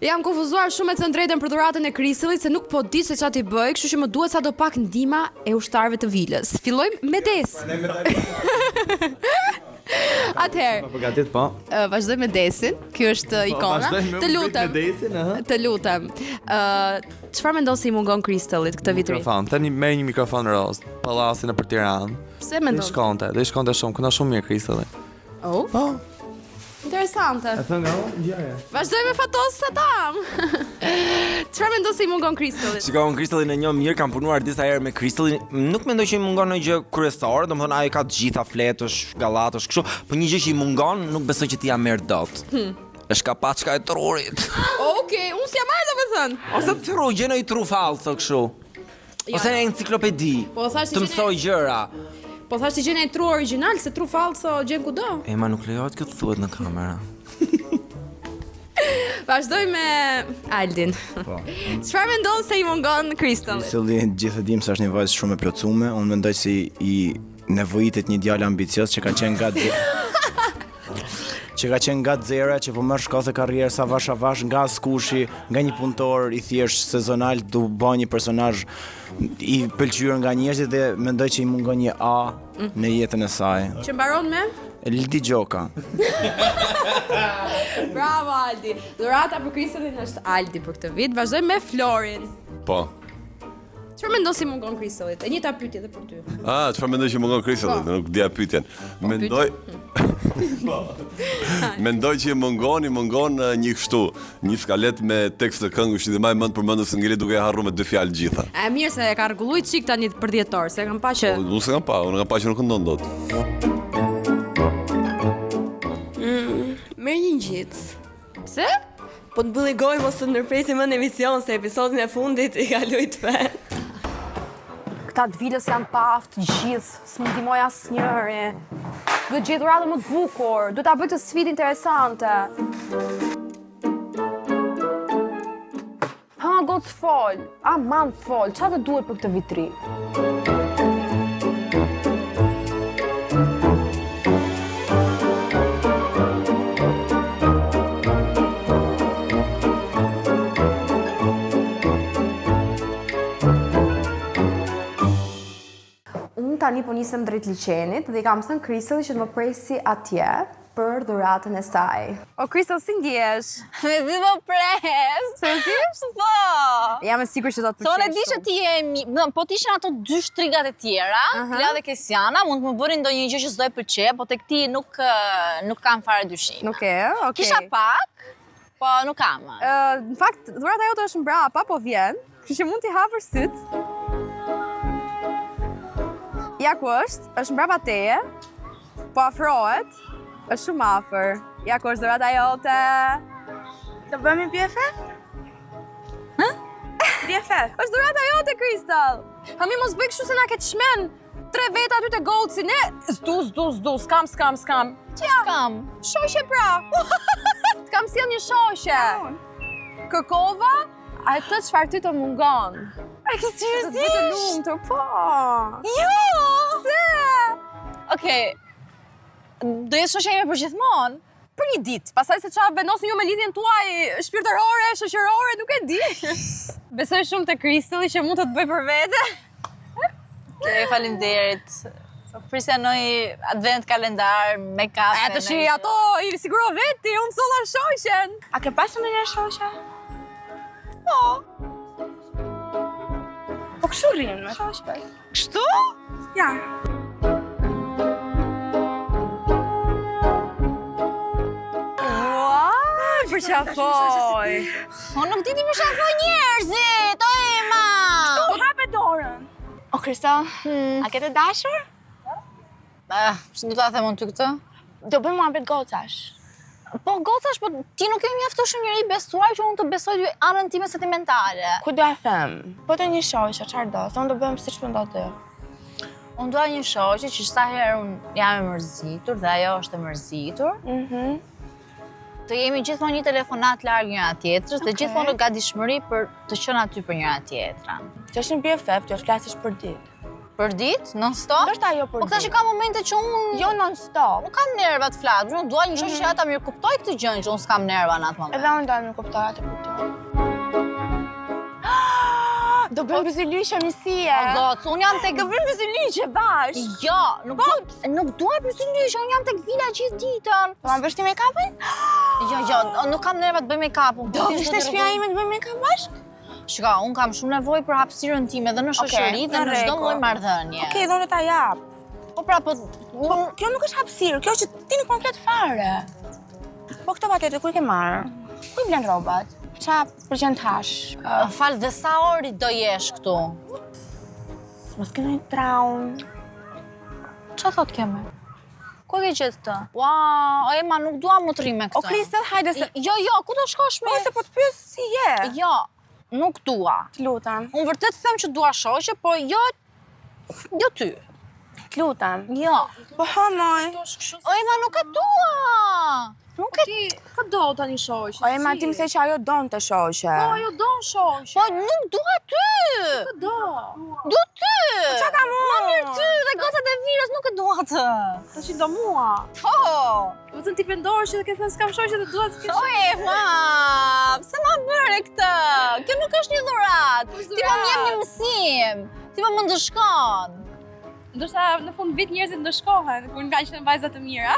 Jam konfuzuar shumë me të drejtën për dhuratën e Kristellit se nuk po di se çfarë t'i bëj, kështu që më duhet sadopak ndihma e ushtarëve të vilës. Fillojmë me Des. Atëherë. Përgatit po. Vazhdoj me Desin. Ky është ikona. Të lutem. Të lutem. Çfarë mendon se I mungon Kristellit këtë vitri? Mikrofon. Tani merr një mikrofon roz. Pallaci në Tiranë. Pse mendon? Do i shkonte shumë, këna shumë mirë Kristelli. Oh. Po. Interesante. E thënë ngjarje. Vazhdoj me Fatos Satam. Çfarë mendon se I mungon Kristellit? Shikoj, unë Kristellin e njoh mirë, kam punuar disa herë me Kristellin. Nuk mendoj që I mungon ndonjë gjë kryesore, domethënë ai ka të gjitha fletësh, gallatësh, kështu, por një gjë që I mungon, nuk besoj që ti ja merr dot. Është kapaçka e trurit. Okej, unë s'jam marrë domethënë. Ose tru, gjeno I tru fallco kështu. Ose në enciklopedi. Po thash të mësoj gjëra. Po thash që gjena e tru origjinal, se tru falso gjen kudo. Ema nuk lejohet kjo të thuhet në kamera. Vazhdoj me Aldin. Po. Çfarë mendon se I mungon Kristellit? Kristelli gjithë e dim se është një vajzë shumë e plotësuar, unë mendoj se I nevojitet një djalë ambicios që ka qenë nga zera, që po merr shkollë karrierë sa vash nga skushi, nga një punëtor I thjesht sezonal du bë një personazh I pëlqyer nga njerëzit dhe mendoj që I mungon një A në jetën e saj. Që mbaron me? Lidi Gjoka. Bravo Aldi. Dhurata për Kristellin është Aldi për këtë vit. Vazhdojmë me Florin. Po. Çfarë mendon si mungon Kristellit? E njëjta pyetje edhe për ty. Çfarë mendoj që mungon Kristellit? Nuk dia pyetjen. Mendoj që I mungon një kështu, një skalet me tekst të këngësh dhe më mend përmendës se ngeli duke harruar me 2 fjalë gjitha. E mirë se e ka rregulluar çik tani për 10 orë, se kam pa që Unë s'kam pa, që nuk ndon dot. Merë një ngjitës. pse? Po të mbylli gojë mos të ndërpresim më në emision se episodin e fundit I kaloi të fen. Këta të vilës janë paft gjithë, s'më ndihmoj asnjëri. Duhet gjetur radhë më të bukur, duhet ta bëj të sfidë interesante. Ha, goc fol, aman fol, çfarë të duhet për këtë vitri? Tani po nisem drejt liçenit dhe I kam thënë Kristellit që të më presi atje për dhuratën e saj. O Kristell, si ndjesh? Me zi më pres. Seriozisht? Po. Jam e sigurt që do të pëlqesh. Sonë di që ti je po të ishin ato 2 shtrigat e tjera, Tila dhe Kesiana, mund të më bënin ndonjë gjë që s'do e pëlqej, po tek ti nuk kam fare dyshim. Nuk e, okay. Kisha pak, po nuk kam. Në fakt, dhurata jote është mbrapa, po vjen, kështu që mund t'i hapësh syt. Ja ku është mbrapa teje, po afrohet, është shumë afër. Ja ku është dhurata jote. Të bëmi BFF? BFF. Është dhurata jote, Kristell. Hami mos bëj kështu se na ke të shmen. 3 veta aty te goci, ne s'du, skam. Ç'ja? Skam. Shoqe pra. Të kam sjell një shoqe. Kërkova atë çfarë ty të mungon. A ke seriozisht? Të lumtur, po. Jo! Se? Okej. Do jesh shoqja ime për gjithmonë? Për një ditë, pastaj se çfarë vendosin ju me lidhjen tuaj shpirtërore, shoqërore, nuk e di. Besoj shumë te Kristelli që mund të bëj për vete. Okej, faleminderit. Prisja noi advent kalendar me kafe. E të shi, ato I siguro veti, unë solla shoqen. A ke pasur ndonjë shoqe? Po. Po kështu rrim me shoqe. Kështu? Ja. Për qafoj. Unë nuk diti për shafoj njerëzit, o Ema! Po hape dorën. O Kristell, a ke të dashur? Që du ta them unë ty këtë? Do bëjmë muhabet gocash. Po gocash, po ti nuk e mjaftoshëm njëri besuar që unë të besoj ty anën time sentimentale. Ku do a them? Po të një shoqe, çfarë do? Thonë do bëjmë siç mendon ti. Unë dua një shoqe që sa herë unë jam e mërzitur dhe ajo është e mërzitur. Të jemi gjithmonë një telefonat larg njëra tjetrës dhe gjithmonë në gatishmëri për të qenë aty për njëra tjetrën. Që është një BFF, që është flasësh për ditë. Për ditë, non-stop? Ndoshta jo për Po këta që ditë. ka momente që unë Jo non-stop. nuk kam nerva të flas. Unë dua një shoqë që ata mirë kuptoj këtë gjë që unë s'kam nerva në atë moment. Edhe unë do më kuptoj atë kuptoj. Do bëjmë bëzëlyqe misie. O goc, unë jam tek Do bëjmë bëzëlyqe bash. Jo, nuk dua bëzëlyqe, unë jam tek vila gjithë ditën. Do ma bësh ti make-upin? Jo, nuk kam nerva të bëj make-up. Do ishte shtëpia ime të bëjmë make-up bashk? Shka, unë kam shumë nevojë për hapësirën time dhe në shoqëri dhe në në çdo rregull. lloj marrëdhënie. Okej, do në ta jap. Po pra, po Kjo nuk është hapësirë, kjo që ti nuk komplet fare. Po këto patete ku i ke marrë? Ku i blen rrobat? Qa përqen tash? fal dhe sa ori do jesh këtu? Mos ke ndonjë traum. Çfarë thot keme? Ku e ke gjetë këtë? Ua, Ema, nuk dua më të rri me këtë. O Kristel, hajde se... Jo, ku do shkosh me? Ose po të pyes si je? Jo, nuk dua. Të lutem, Unë vërtet them që dua shoqe, po jo ty. të lutem. Jo. Po hamoj. Ema, nuk e dua. Nuk e Ti, ka do tani shoqë? O Ema, ti më the që ajo donte shoqe. Jo don shoqë. Po nuk dua ty. Do. Du ty. Qa ka mu? Ma mirë ty dhe gocat e virës nuk e dua të. Tash do mua. Po. Vetëm ti pendohesh edhe ke thënë s'kam shoqë dhe dua të kesh. O Eva, pse ma bëre këtë? Kjo nuk është një dhuratë. Ti më jep një mësim. Ti më ndëshkon. Ndoshta në fund vit njerëzit ndëshkohen kur nga qenë vajza të mira.